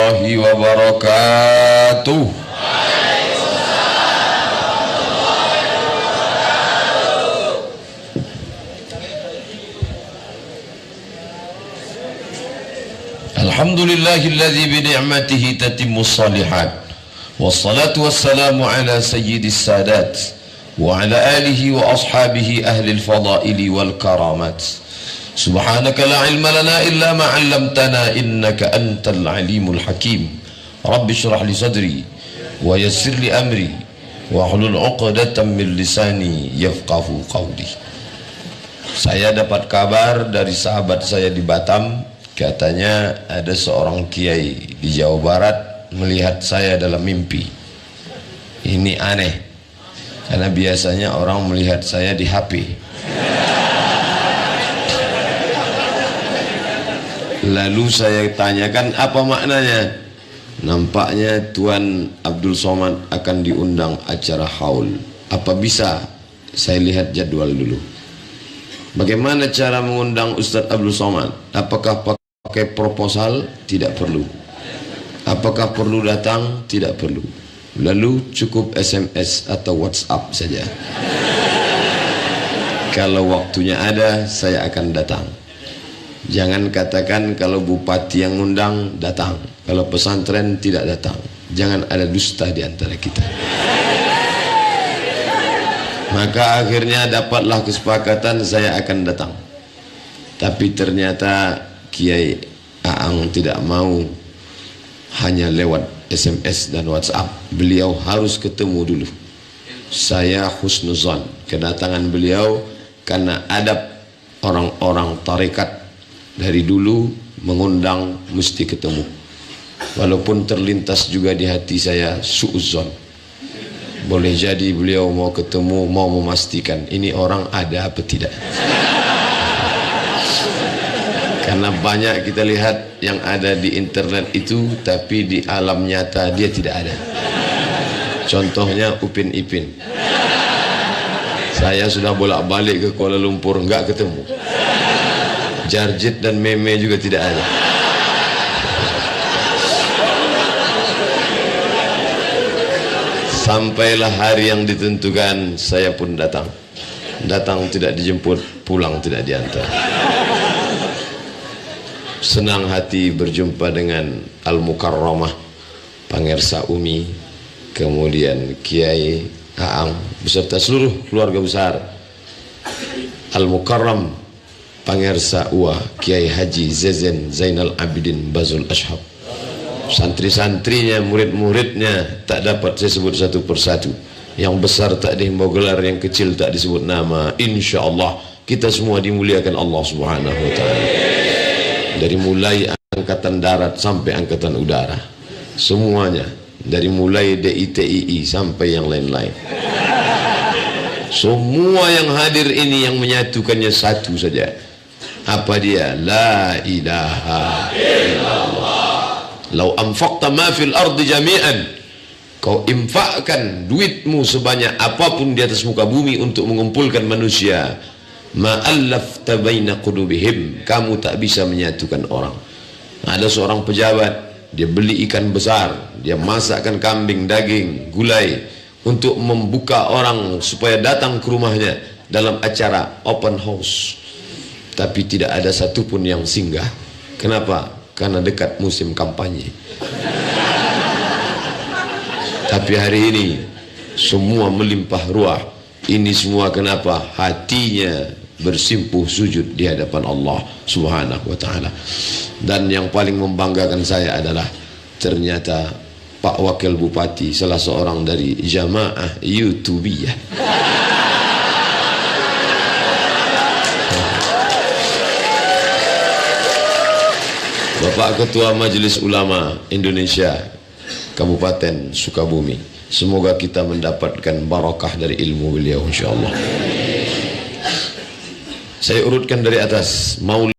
warahmatullahi wabarakatuh. Alhamdulillahilladzi bi ni'matihi tatimmus shalihat. Wassalatu wassalamu ala sayyidis sadat wa ala alihi wa ashabihi ahlil fadaili wal karamat. Subhanaka la ilma lana illa ma 'allamtana innaka antal alimul hakim. Rabbi shrah li sadri wa yassir li amri wa hlul 'uqdatam min lisani yafqahu qawli. Saya dapat kabar dari sahabat saya di Batam, katanya ada seorang kiai di Jawa Barat melihat saya dalam mimpi. Ini aneh, karena biasanya orang melihat saya di HP. Lalu saya tanyakan apa maknanya. Nampaknya Tuan Abdul Somad akan diundang acara haul. Apa bisa saya lihat jadwal dulu? Bagaimana cara mengundang Ustadz Abdul Somad? Apakah pakai proposal? Tidak perlu. Apakah perlu datang? Tidak perlu. Lalu cukup SMS atau WhatsApp saja. Kalau waktunya ada, saya akan datang. Jangan katakan kalau bupati yang ngundang datang, kalau pesantren tidak datang. Jangan ada dusta di antara kita. Maka akhirnya dapatlah kesepakatan saya akan datang. Tapi ternyata Kiai Aang tidak mau hanya lewat SMS dan WhatsApp. Beliau harus ketemu dulu. Saya husnuzan kedatangan beliau karena adab orang-orang tarekat dari dulu mengundang mesti ketemu. Walaupun terlintas juga di hati saya suudzon. Boleh jadi beliau mau ketemu, mau memastikan ini orang ada apa tidak. Karena banyak kita lihat yang ada di internet itu, tapi di alam nyata dia tidak ada. Contohnya Upin Ipin. Saya sudah bolak-balik ke Kuala Lumpur, enggak ketemu. Jarjit dan Meme juga tidak ada. Sampailah hari yang ditentukan, saya pun datang. Datang tidak dijemput, pulang tidak diantar. Senang hati berjumpa dengan Al-Mukarramah Pangersa Umi, kemudian Kiai Aang beserta seluruh keluarga besar Al-Mukarram Pangersa Ua Kiai Haji Zezen Zainal Abidin Bazul Ashab. Santri-santrinya, murid-muridnya tak dapat saya sebut satu persatu. Yang besar tak dihimbau gelar, yang kecil tak disebut nama. Insya Allah kita semua dimuliakan Allah Subhanahu wa ta'ala. Dari mulai angkatan darat sampai angkatan udara, semuanya, dari mulai DITII sampai yang lain-lain, semua yang hadir ini yang menyatukannya satu saja. Apa dia? La ilaha illallah. Lau anfaqta ma fil ardi jami'an, kau infakkan duitmu sebanyak apapun di atas muka bumi untuk mengumpulkan manusia, ma'allafta baina qulubihim, kamu tak bisa menyatukan orang. Ada seorang pejabat, dia beli ikan besar, dia masakkan kambing, daging, gulai untuk membuka orang supaya datang ke rumahnya dalam acara open house. Tapi tidak ada satupun yang singgah. Kenapa? Karena dekat musim kampanye. Tapi hari ini semua melimpah ruah. Ini semua kenapa? Hatinya bersimpuh sujud di hadapan Allah Subhanahu wa ta'ala. Dan yang paling membanggakan saya adalah ternyata Pak Wakil Bupati salah seorang dari jamaah YouTubiyah. Bapak Ketua Majelis Ulama Indonesia Kabupaten Sukabumi, semoga kita mendapatkan barakah dari ilmu beliau insyaallah. Saya urutkan dari atas. Maulid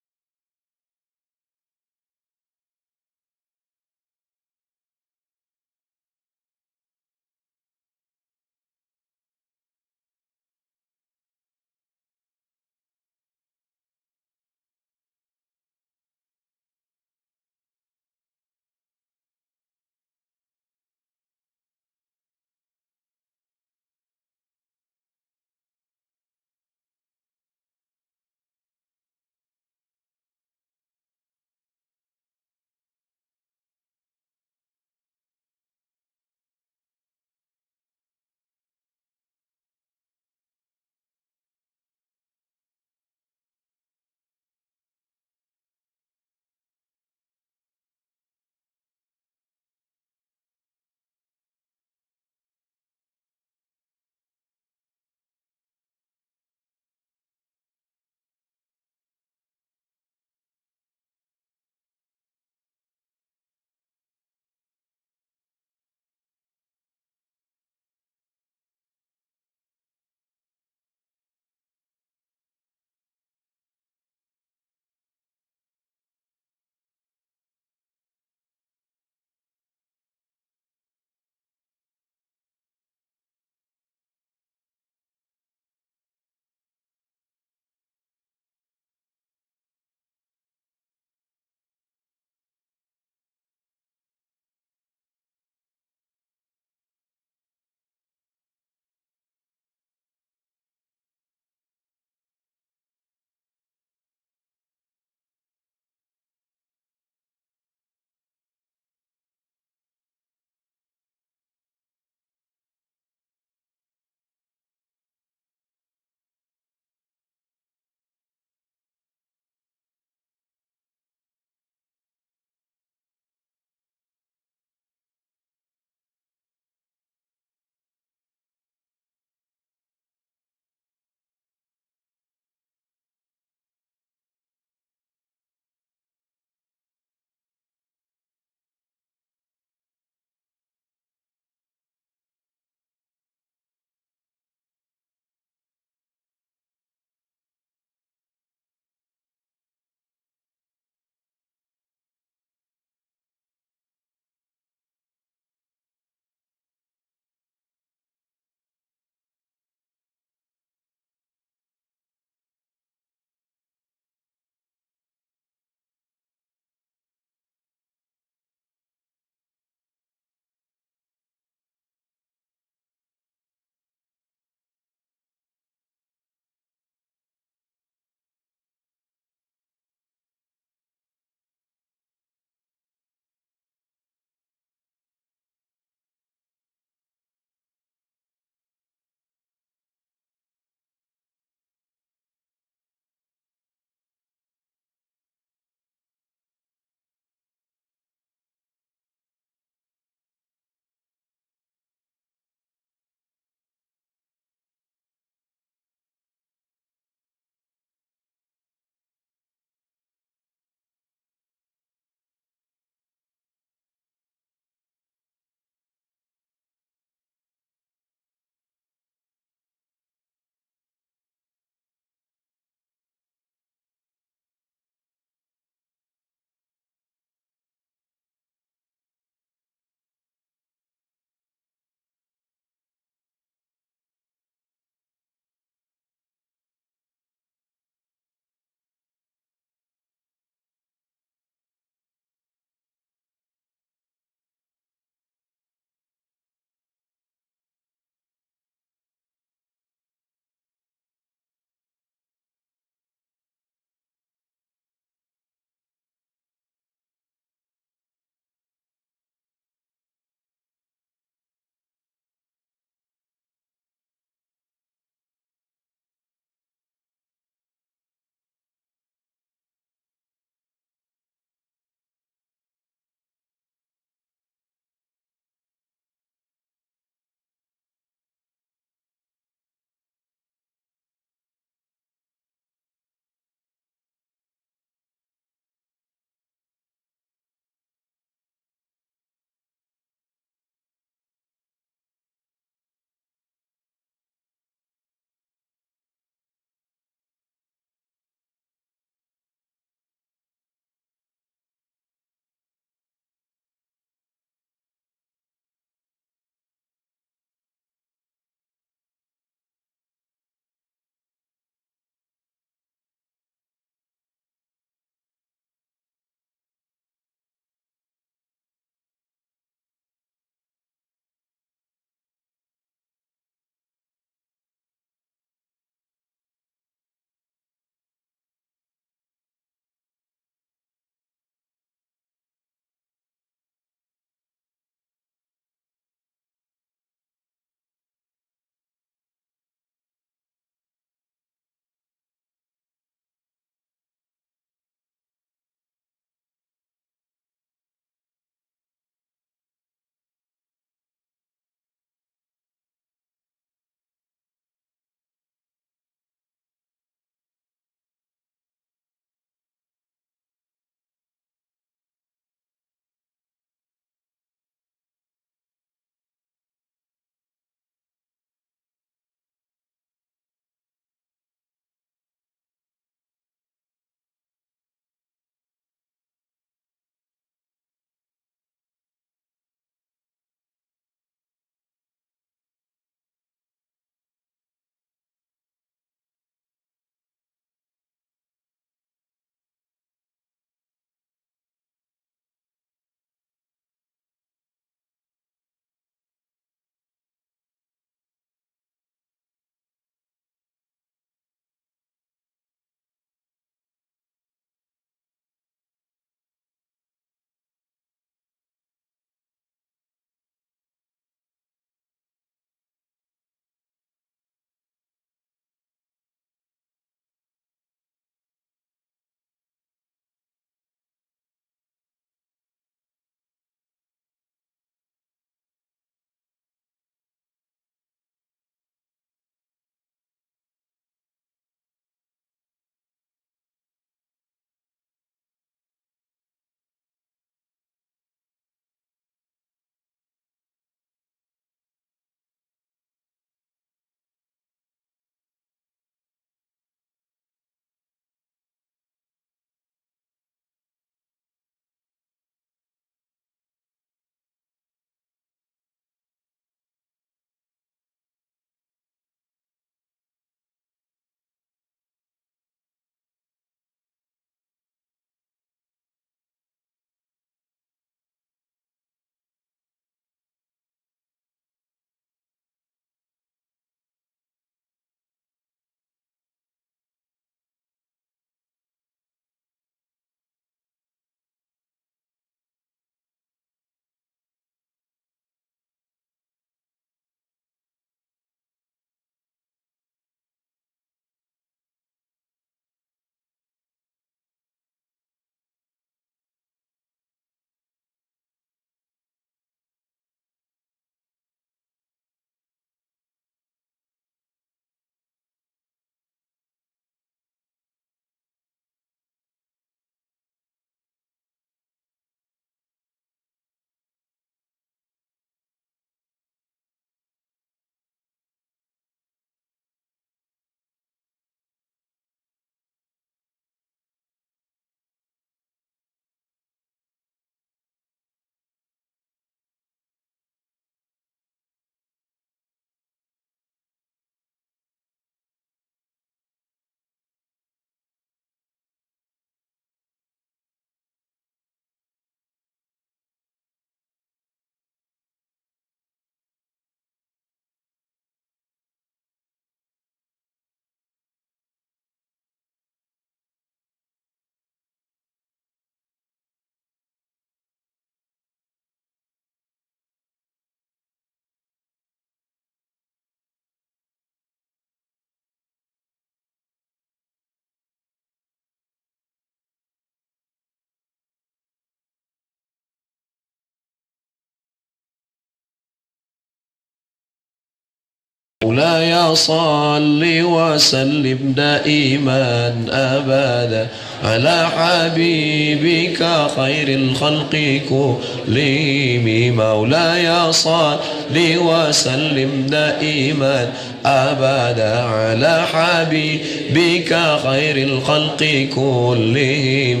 مولاي صل وسلم دائما أبدا على حبيبك خير الخلق كلهم مولاي صل وسلم دائما أبدا على حبيبك خير الخلق كلهم.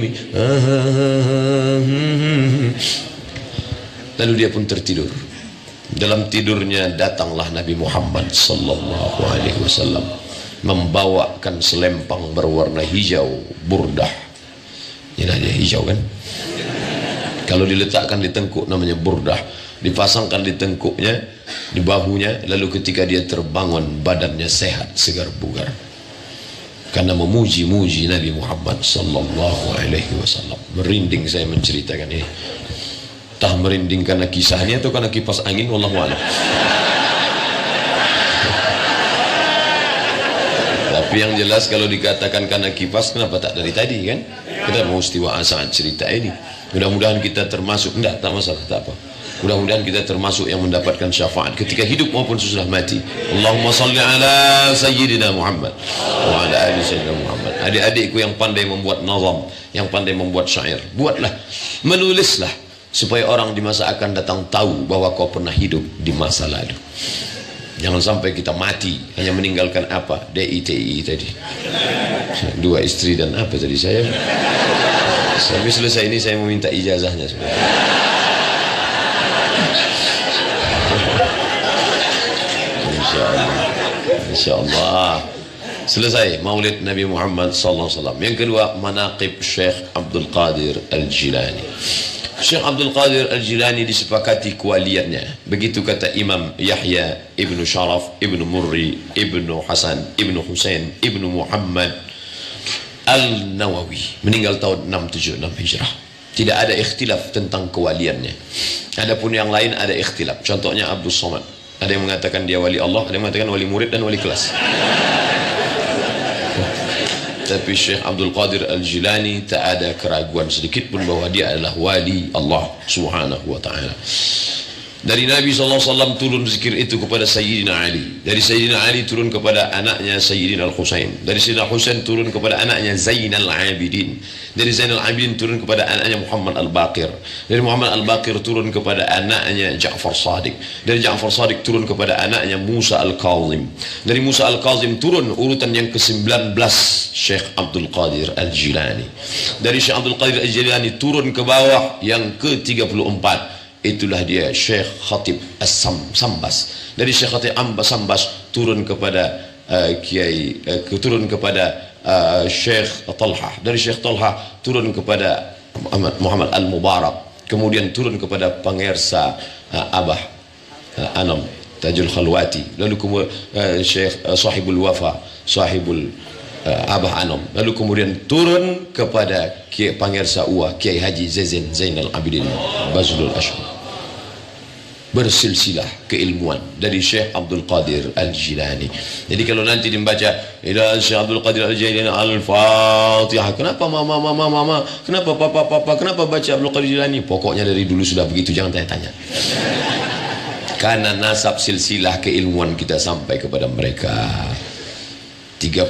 Lalu dia pun tertidur. Dalam tidurnya datanglah Nabi Muhammad sallallahu alaihi wasallam membawakan selempang berwarna hijau, burdah. Ini aja hijau kan? Kalau diletakkan di tengkuk namanya burdah, dipasangkan di tengkuknya, di bahunya, lalu ketika dia terbangun badannya sehat, segar bugar. Karena memuji-muji Nabi Muhammad sallallahu alaihi wasallam. Merinding saya menceritakan ini. Entah merinding karena kisahnya atau karena kipas angin, wallahu a'lam. Tapi yang jelas kalau dikatakan karena kipas, kenapa tak dari tadi kan? Kita mau istiwa saat cerita ini. Mudah-mudahan kita termasuk, enggak, tak masalah, tak apa. Mudah-mudahan kita termasuk yang mendapatkan syafaat ketika hidup maupun sesudah mati. Allahumma salli ala Sayyidina Muhammad wa ala ali Sayyidina Muhammad. Adik-adikku yang pandai membuat nazam, yang pandai membuat syair, buatlah, menulislah, supaya orang di masa akan datang tahu bahwa kau pernah hidup di masa lalu. Jangan sampai kita mati hanya meninggalkan apa? DITI tadi. 2 istri dan apa tadi saya? Sampai selesai ini saya meminta ijazahnya sudah. Insyaallah. Selesai Maulid Nabi Muhammad sallallahu alaihi wasallam. Yang kedua, manaqib Syekh Abdul Qadir Al-Jilani. Syekh Abdul Qadir Al-Jilani disepakati kualiannya. Begitu kata Imam Yahya Ibnu Sharaf Ibnu Murri Ibnu Hasan Ibnu Husain Ibnu Muhammad Al-Nawawi, meninggal tahun 676 Hijrah. Tidak ada ikhtilaf tentang kewaliannya. Adapun yang lain ada ikhtilaf. Contohnya Abdul Somad. Ada yang mengatakan dia wali Allah, ada yang mengatakan wali murid dan wali kelas. Tapi Syekh Abdul Qadir Al-Jilani tak ada keraguan sedikit pun bahwa dia adalah wali Allah Subhanahu wa ta'ala. Dari Nabi SAW turun zikir itu kepada Sayyidina Ali. Dari Sayyidina Ali turun kepada anaknya Sayyidina Al-Husain. Dari Sayyidina Husain turun kepada anaknya Zainal Abidin. Dari Zainal Abidin turun kepada anaknya Muhammad Al-Baqir. Dari Muhammad Al-Baqir turun kepada anaknya Ja'far Sadiq. Dari Ja'far Sadiq turun kepada anaknya Musa Al-Kazim. Dari Musa Al-Kazim turun urutan yang ke-19 Syekh Abdul Qadir Al-Jilani. Dari Syekh Abdul Qadir Al-Jilani turun ke bawah yang ke-34. Itulah dia Syekh Khatib As-Sambas. Dari Syekh Khatib As-Sambas turun kepada turun kepada Syekh Talha. Dari Syekh Talha turun kepada Muhammad Al-Mubarak. Kemudian turun kepada Pangersa Abah Anam Tajul Khalwati. Lalu kemudian Syekh Sahibul Wafa, Sahibul Abah Anam. Lalu kemudian turun kepada Pangersa Uwa Kiai Haji Zainal Abidin Bazlul Ashur. Bersilsilah keilmuan dari Syekh Abdul Qadir Al-Jilani. Jadi kalau nanti dibaca ila Syekh Abdul Qadir Al-Jilani Al-Fatihah, kenapa mama, kenapa papa, kenapa baca Abdul Qadir Al-Jilani? Pokoknya dari dulu sudah begitu, jangan tanya-tanya. Karena nasab silsilah keilmuan kita sampai kepada mereka. 3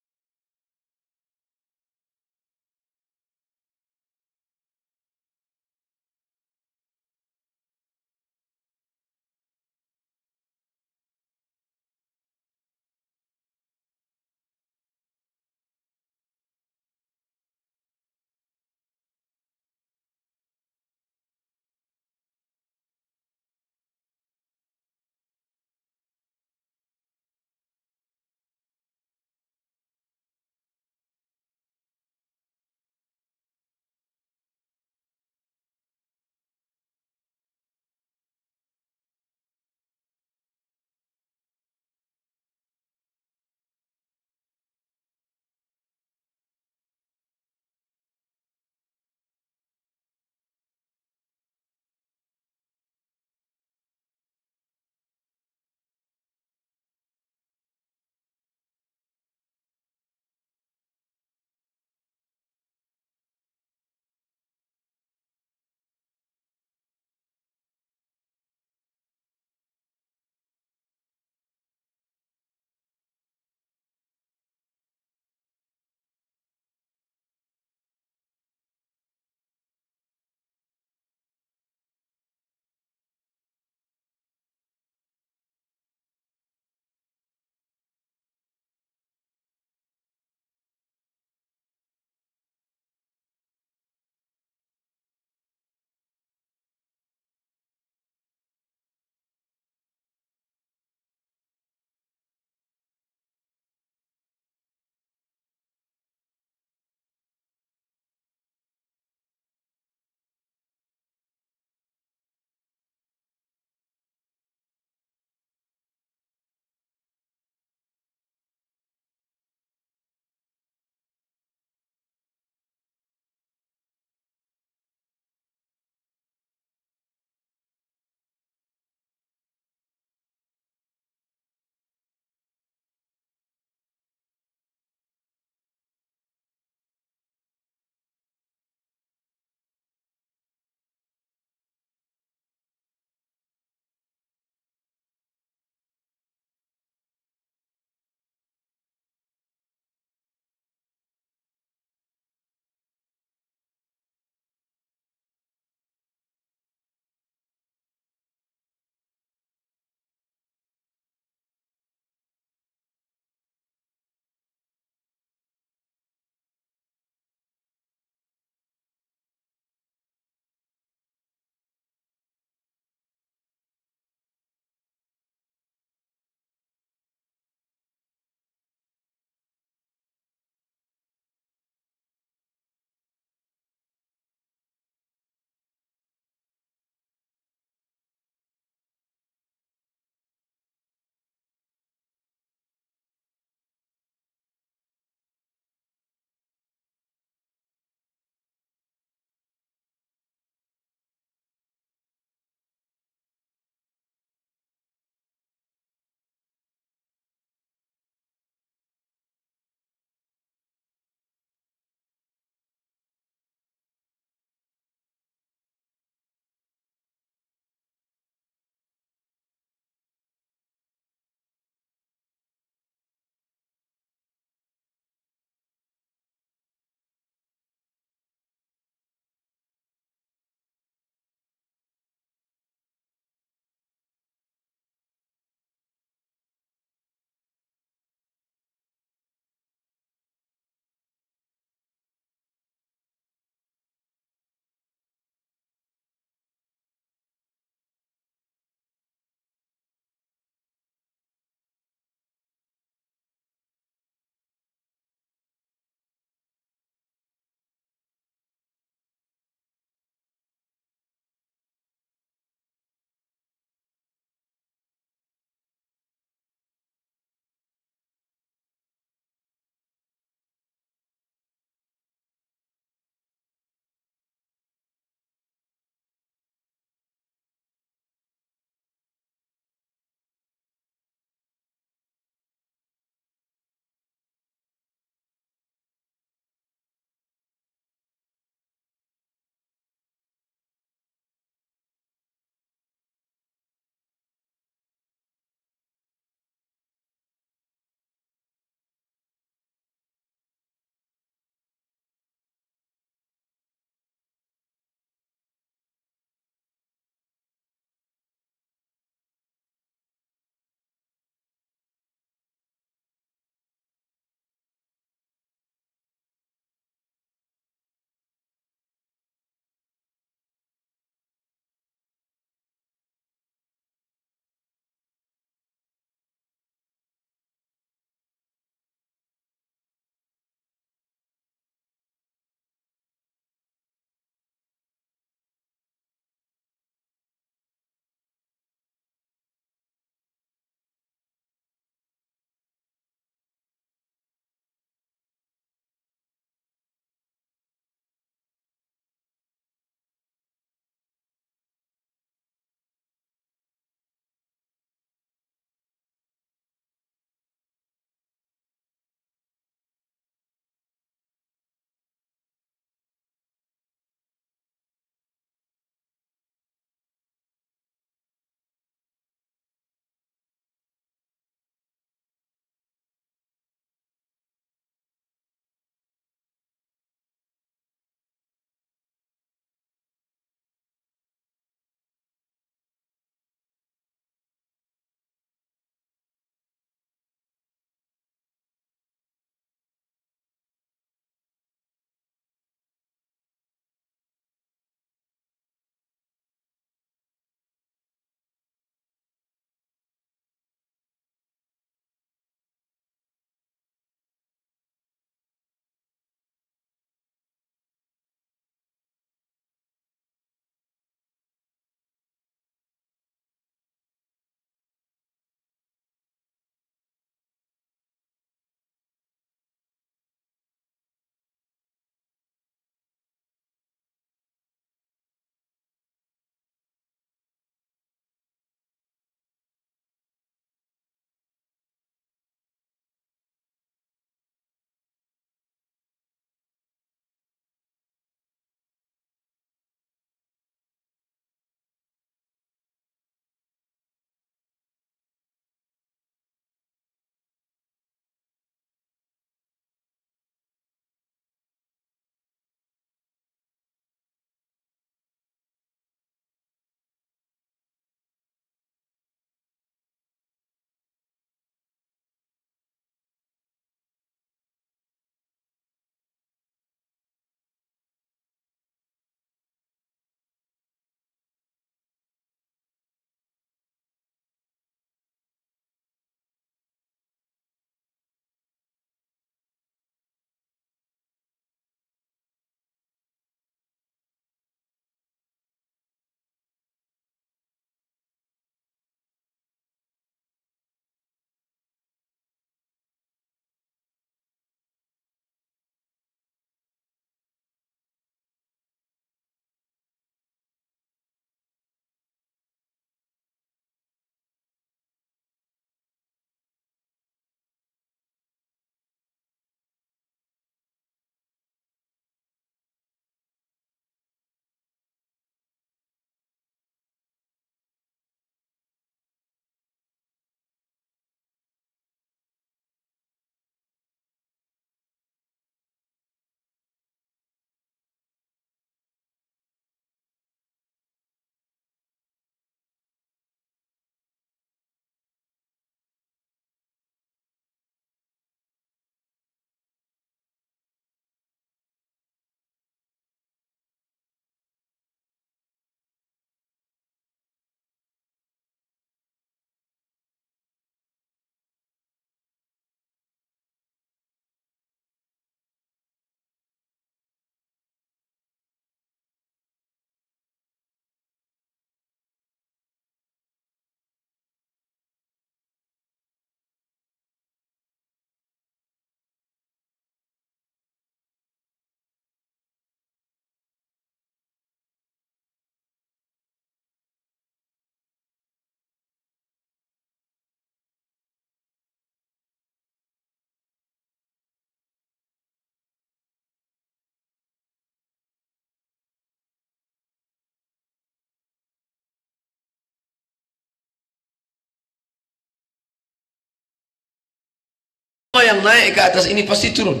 yang naik ke atas ini pasti turun.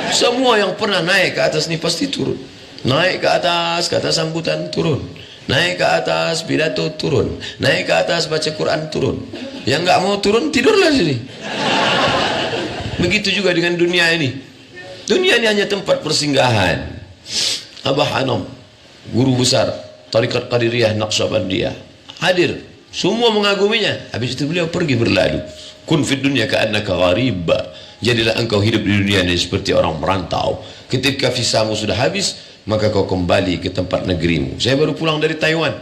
Semua yang pernah naik ke atas ini pasti turun. Naik ke atas, kata sambutan, turun. Naik ke atas, pidato, turun. Naik ke atas, baca Quran, turun. Yang nggak mau turun, tidurlah sini. Begitu juga dengan dunia ini. Dunia ini hanya tempat persinggahan. Abah Anom, guru besar Tarikat Qadiriyah Naqsyabandiyah, hadir. Semua mengaguminya. Habis itu beliau pergi berlalu. Kun fid dunya ka'annaka gharib. Jadilah engkau hidup di dunia ini seperti orang merantau. Ketika visamu sudah habis, maka kau kembali ke tempat negerimu. Saya baru pulang dari Taiwan.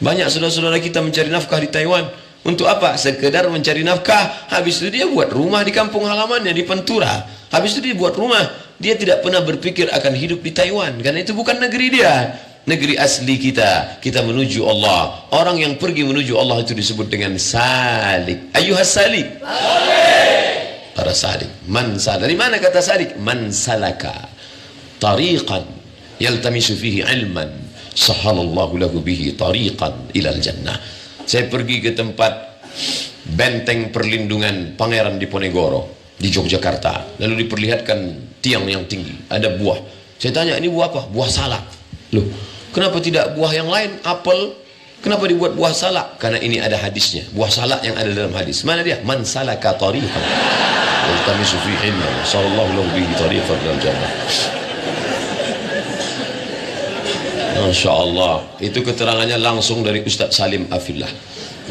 Banyak saudara-saudara kita mencari nafkah di Taiwan. Untuk apa? Sekedar mencari nafkah. Habis itu dia buat rumah di kampung halamannya di Pantura. Habis itu dia buat rumah. Dia tidak pernah berpikir akan hidup di Taiwan, karena itu bukan negeri dia. Negeri asli kita. Kita menuju Allah. Orang yang pergi menuju Allah itu disebut dengan salik. Ayuhas salik. Para salik. Man salik. Dari mana kata salik? Man salaka tariqan yaltamisu fihi ilman sahalallahu lahu bihi tariqan ilal jannah. Saya pergi ke tempat benteng perlindungan Pangeran Diponegoro di Yogyakarta. Lalu diperlihatkan tiang yang tinggi. Ada buah. Saya tanya, ini buah apa? Buah salak. Loh, kenapa tidak buah yang lain? Apel. Kenapa dibuat buah salak? Karena ini ada hadisnya. Buah salak yang ada dalam hadis. Mana dia? Man salaka tariqan yaltamisu fihi ilman sahalallahu lahu bihi tariqan ilal jannah. Masya Allah. Itu keterangannya langsung dari Ustaz Salim Afillah.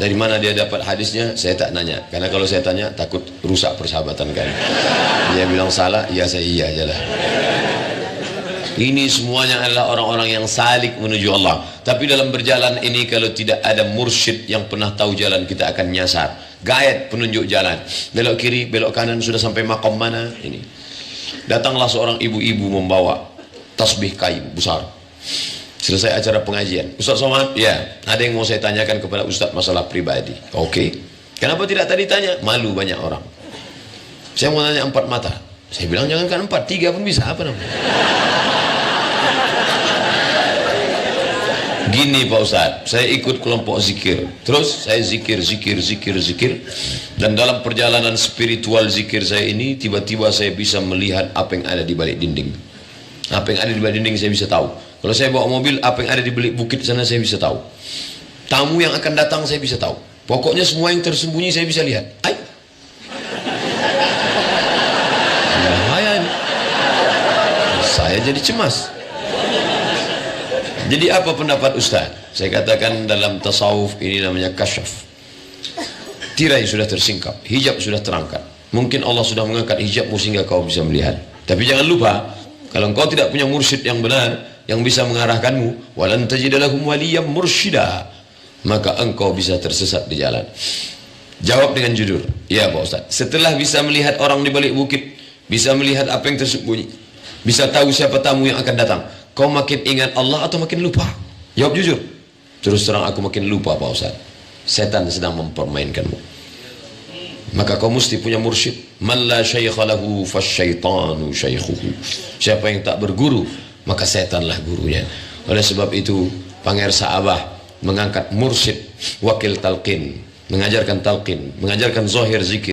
Dari mana dia dapat hadisnya? Saya tak nanya. Karena kalau saya tanya takut rusak persahabatan kami. Dia bilang salah, ya saya iya aja lah. Ini semuanya adalah orang-orang yang salik menuju Allah. Tapi dalam berjalan ini kalau tidak ada mursyid yang pernah tahu jalan, kita akan nyasar. Gaet penunjuk jalan. Belok kiri, belok kanan, sudah sampai makom mana? Ini. Datanglah seorang ibu-ibu membawa tasbih kayu besar. Selesai acara pengajian. Ustaz Somad, ya, ada yang mau saya tanyakan kepada Ustaz masalah pribadi. Oke. Kenapa tidak tadi tanya? Malu banyak orang. Saya mau tanya 4 mata. Saya bilang jangankan 4, 3 pun bisa. Apa namanya? Gini Pak Ustaz, saya ikut kelompok zikir. Terus saya zikir. Dan dalam perjalanan spiritual zikir saya ini, tiba-tiba saya bisa melihat apa yang ada di balik dinding. Apa yang ada di balik dinding saya bisa tahu. Kalau saya bawa mobil, apa yang ada di balik bukit sana saya bisa tahu. Tamu yang akan datang saya bisa tahu. Pokoknya semua yang tersembunyi saya bisa lihat. Ay. Bahaya ini. Saya jadi cemas. Jadi apa pendapat Ustaz? Saya katakan dalam tasawuf ini namanya kasyaf. Tirai sudah tersingkap, hijab sudah terangkat. Mungkin Allah sudah mengangkat hijabmu sehingga kau bisa melihat. Tapi jangan lupa, kalau engkau tidak punya mursyid yang benar, yang bisa mengarahkanmu, walan tajida lahum waliyan mursyida, maka engkau bisa tersesat di jalan. Jawab dengan jujur. Ya Pak Ustaz, setelah bisa melihat orang di balik bukit, bisa melihat apa yang tersembunyi, bisa tahu siapa tamu yang akan datang, kau makin ingat Allah atau makin lupa? Jawab jujur. Terus terang aku makin lupa Pak Ustaz. Setan sedang mempermainkanmu. Maka kau mesti punya mursyid. Man la syaikha lahu fasyaitanu syaikhuhu. Siapa yang tak berguru, maka setanlah gurunya. Oleh sebab itu Panger Sa'abah mengangkat mursyid wakil talqin, mengajarkan talqin, mengajarkan zahir zikir.